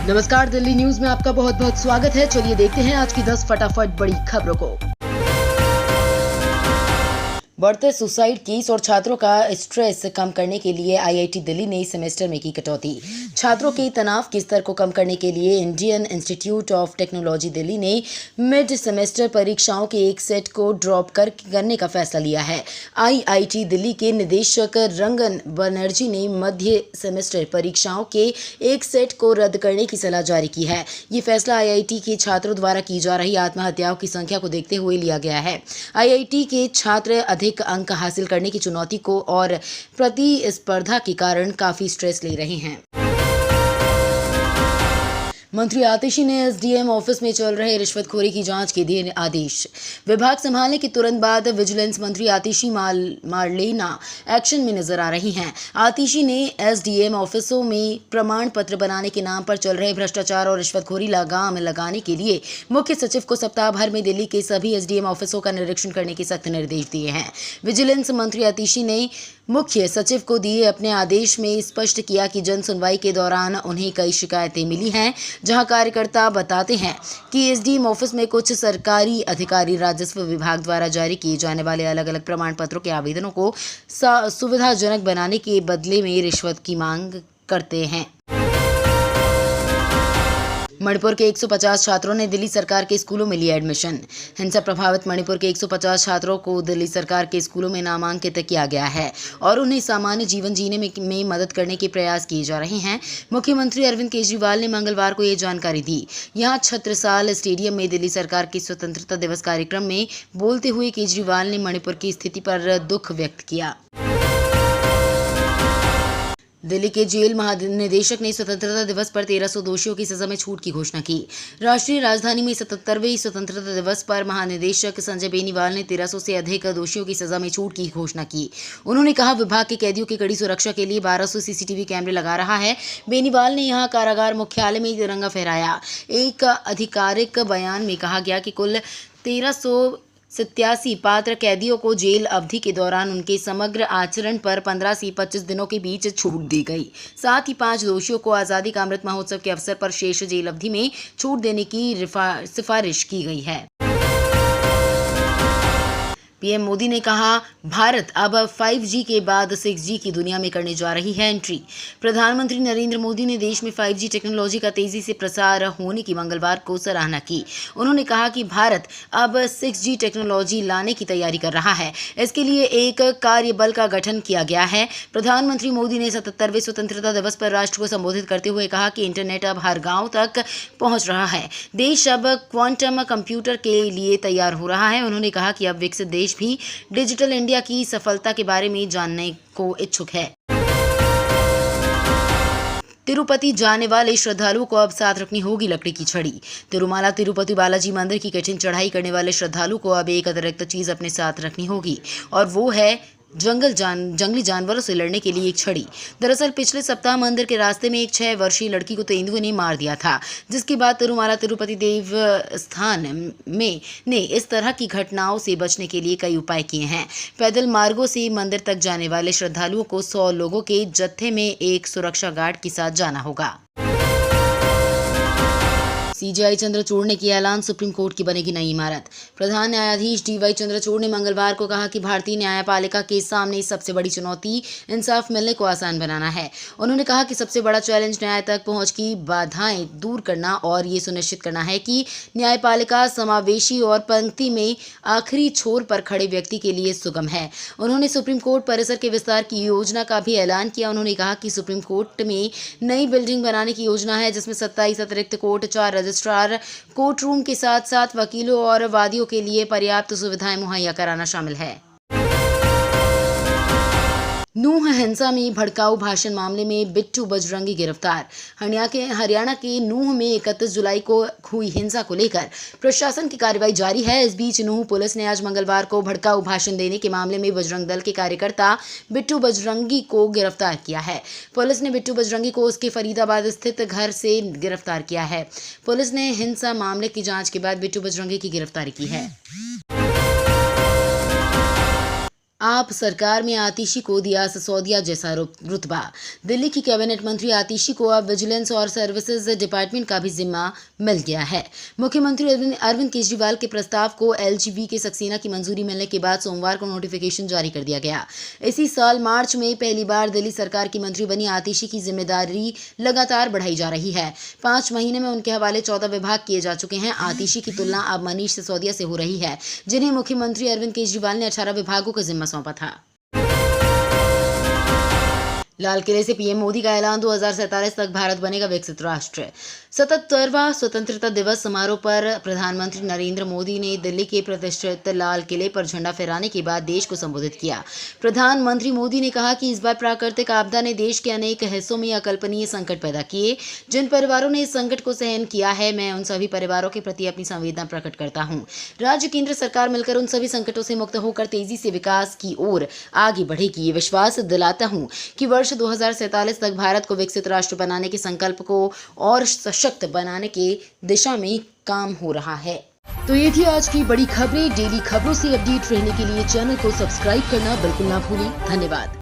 नमस्कार, दिल्ली न्यूज में आपका बहुत बहुत स्वागत है। चलिए देखते हैं आज की 10 फटाफट बड़ी खबरों को। बढ़ते सुसाइड केस और छात्रों का स्ट्रेस कम करने के लिए आईआईटी दिल्ली ने इस सेमेस्टर में की कटौती। छात्रों के तनाव के स्तर को कम करने के लिए Indian institute of technology Delhi ने मिड सेमेस्टर परीक्षाओं के एक सेट को ड्रॉप करने का फैसला लिया है। आईआईटी दिल्ली के निदेशक रंगन बनर्जी ने मध्य सेमेस्टर परीक्षाओं के एक सेट को रद्द करने की सलाह जारी की है। ये फैसला आईआईटी के छात्रों द्वारा की जा रही आत्महत्याओं की संख्या को देखते हुए लिया गया है। आईआईटी के छात्र अधिक अंक हासिल करने की चुनौती को और प्रतिस्पर्धा के कारण काफी स्ट्रेस ले रहे हैं। मंत्री आतिशी ने एसडीएम ऑफिस में चल रहे रिश्वतखोरी की जांच के दिए आदेश। विभाग संभालने के तुरंत बाद विजिलेंस मंत्री आतिशी मारलेना एक्शन में नजर आ रही हैं। आतिशी ने एसडीएम ऑफिसों में प्रमाण पत्र बनाने के नाम पर चल रहे भ्रष्टाचार और रिश्वतखोरी लगाम लगाने के लिए मुख्य सचिव को सप्ताह भर में दिल्ली के सभी एसडीएम ऑफिसों का निरीक्षण करने के सख्त निर्देश दिए हैं। विजिलेंस मंत्री आतिशी ने मुख्य सचिव को दिए अपने आदेश में स्पष्ट किया कि जन सुनवाई के दौरान उन्हें कई शिकायतें मिली हैं, जहां कार्यकर्ता बताते हैं कि एसडीएम ऑफिस में कुछ सरकारी अधिकारी राजस्व विभाग द्वारा जारी किए जाने वाले अलग अलग प्रमाण पत्रों के आवेदनों को सुविधाजनक बनाने के बदले में रिश्वत की मांग करते हैं। मणिपुर के 150 छात्रों ने दिल्ली सरकार के स्कूलों में लिया एडमिशन। हिंसा प्रभावित मणिपुर के 150 छात्रों को दिल्ली सरकार के स्कूलों में नामांकित किया गया है और उन्हें सामान्य जीवन जीने में मदद करने के प्रयास किए जा रहे हैं। मुख्यमंत्री अरविंद केजरीवाल ने मंगलवार को ये जानकारी दी। यहां छत्रसाल स्टेडियम में दिल्ली सरकार के स्वतंत्रता दिवस कार्यक्रम में बोलते हुए केजरीवाल ने मणिपुर की स्थिति पर दुख व्यक्त किया। दिल्ली के जेल महानिदेशक ने स्वतंत्रता दिवस पर 1300 दोषियों की सजा में छूट की घोषणा की। राष्ट्रीय राजधानी में 77वें स्वतंत्रता दिवस पर महानिदेशक संजय बेनीवाल ने 1300 से अधिक दोषियों की सजा में छूट की घोषणा की। उन्होंने कहा, विभाग के कैदियों की कड़ी सुरक्षा के लिए 1200 सीसीटीवी कैमरे लगा रहा है। बेनीवाल ने यहां कारागार मुख्यालय में तिरंगा फहराया। एक आधिकारिक बयान में कहा गया कि कुल 1387 पात्र कैदियों को जेल अवधि के दौरान उनके समग्र आचरण पर 15 से 25 दिनों के बीच छूट दी गई। साथ ही 5 दोषियों को आज़ादी का अमृत महोत्सव के अवसर पर शेष जेल अवधि में छूट देने की सिफारिश की गई है। पीएम मोदी ने कहा, भारत अब 5G के बाद 6G की दुनिया में करने जा रही है एंट्री। प्रधानमंत्री नरेंद्र मोदी ने देश में 5G टेक्नोलॉजी का तेजी से प्रसार होने की मंगलवार को सराहना की। उन्होंने कहा कि भारत अब 6G टेक्नोलॉजी लाने की तैयारी कर रहा है। इसके लिए एक कार्यबल का गठन किया गया है। प्रधानमंत्री मोदी ने 77वें स्वतंत्रता दिवस पर राष्ट्र को संबोधित करते हुए कहा कि इंटरनेट अब हर गाँव तक पहुँच रहा है। देश अब क्वांटम कंप्यूटर के लिए तैयार हो रहा है। उन्होंने कहा कि अब विकसित देश भी डिजिटल इंडिया की सफलता के बारे में जानने को इच्छुक है। तिरुपति जाने वाले श्रद्धालुओं को अब साथ रखनी होगी लकड़ी की छड़ी। तिरुमाला तिरुपति बालाजी मंदिर की कठिन चढ़ाई करने वाले श्रद्धालु को अब एक अतिरिक्त चीज अपने साथ रखनी होगी और वो है जंगली जानवरों से लड़ने के लिए एक छड़ी। दरअसल पिछले सप्ताह मंदिर के रास्ते में एक 6 वर्षीय लड़की को तेंदुए ने मार दिया था, जिसके बाद तिरुमाला तिरुपति देवस्थान ने इस तरह की घटनाओं से बचने के लिए कई उपाय किए हैं। पैदल मार्गों से मंदिर तक जाने वाले श्रद्धालुओं को 100 लोगों के जत्थे में एक सुरक्षा गार्ड के साथ जाना होगा। सीजेआई चंद्रचूड़ ने किया ऐलान, सुप्रीम कोर्ट की बनेगी नई इमारत। प्रधान न्यायाधीश डीवाई चंद्रचूड़ ने मंगलवार को कहा कि भारतीय न्यायपालिका के सामने सबसे बड़ी चुनौती इंसाफ मिलने को आसान बनाना है। उन्होंने कहा कि सबसे बड़ा चैलेंज न्याय तक पहुंच की बाधाएं दूर करना और ये सुनिश्चित करना है कि न्यायपालिका समावेशी और पंक्ति में आखिरी छोर पर खड़े व्यक्ति के लिए सुगम है। उन्होंने सुप्रीम कोर्ट परिसर के विस्तार की योजना का भी ऐलान किया। उन्होंने कहा कि सुप्रीम कोर्ट में नई बिल्डिंग बनाने की योजना है, जिसमें 27 अतिरिक्त कोर्ट, 4 रजिस्ट्रार, कोर्ट रूम के साथ साथ वकीलों और वादियों के लिए पर्याप्त सुविधाएं मुहैया कराना शामिल है। नूंह हिंसा में भड़काऊ भाषण मामले में बिट्टू बजरंगी गिरफ्तार। हरियाणा के नूंह में 31 जुलाई को हुई हिंसा को लेकर प्रशासन की कार्रवाई जारी है। इस बीच नूंह पुलिस ने आज मंगलवार को भड़काऊ भाषण देने के मामले में बजरंग दल के कार्यकर्ता बिट्टू बजरंगी को गिरफ्तार किया है। पुलिस ने बिट्टू बजरंगी को उसके फरीदाबाद स्थित घर से गिरफ्तार किया है। पुलिस ने हिंसा मामले की जांच के बाद बिट्टू बजरंगी की गिरफ्तारी की है। आप सरकार में आतिशी को दिया सिसोदिया जैसा रुतबा। दिल्ली की कैबिनेट मंत्री आतिशी को अब विजिलेंस और सर्विसेज डिपार्टमेंट का भी जिम्मा मिल गया है। मुख्यमंत्री अरविंद केजरीवाल के प्रस्ताव को एलजीबी के सक्सेना की मंजूरी मिलने के बाद सोमवार को नोटिफिकेशन जारी कर दिया गया। इसी साल मार्च में पहली बार दिल्ली सरकार की मंत्री बनी आतिशी की जिम्मेदारी लगातार बढ़ाई जा रही है। 5 महीने में उनके हवाले 14 विभाग किए जा चुके हैं। आतिशी की तुलना अब मनीष सिसोदिया से हो रही है, जिन्हें मुख्यमंत्री अरविंद केजरीवाल ने 18 विभागों का जिम्मा सौंपा था। लाल किले से पीएम मोदी का ऐलान, 2047 तक भारत बनेगा विकसित राष्ट्र। 77वां स्वतंत्रता दिवस समारोह पर प्रधानमंत्री नरेंद्र मोदी ने दिल्ली के प्रतिष्ठित लाल किले पर झंडा फहराने के बाद देश को संबोधित किया। प्रधानमंत्री मोदी ने कहा कि इस बार प्राकृतिक आपदा ने देश के अनेक हिस्सों में अकल्पनीय संकट पैदा किए। जिन परिवारों ने इस संकट को सहन किया है, मैं उन सभी परिवारों के प्रति अपनी संवेदना प्रकट करता हूं। राज्य केंद्र सरकार मिलकर उन सभी संकटों से मुक्त होकर तेजी से विकास की ओर आगे बढ़ेगी। ये विश्वास दिलाता हूं कि वर्ष 2047 तक भारत को विकसित राष्ट्र बनाने के संकल्प को और सशक्त बनाने के दिशा में काम हो रहा है। तो ये थी आज की बड़ी खबरें। डेली खबरों से अपडेट रहने के लिए चैनल को सब्सक्राइब करना बिल्कुल ना भूलें। धन्यवाद।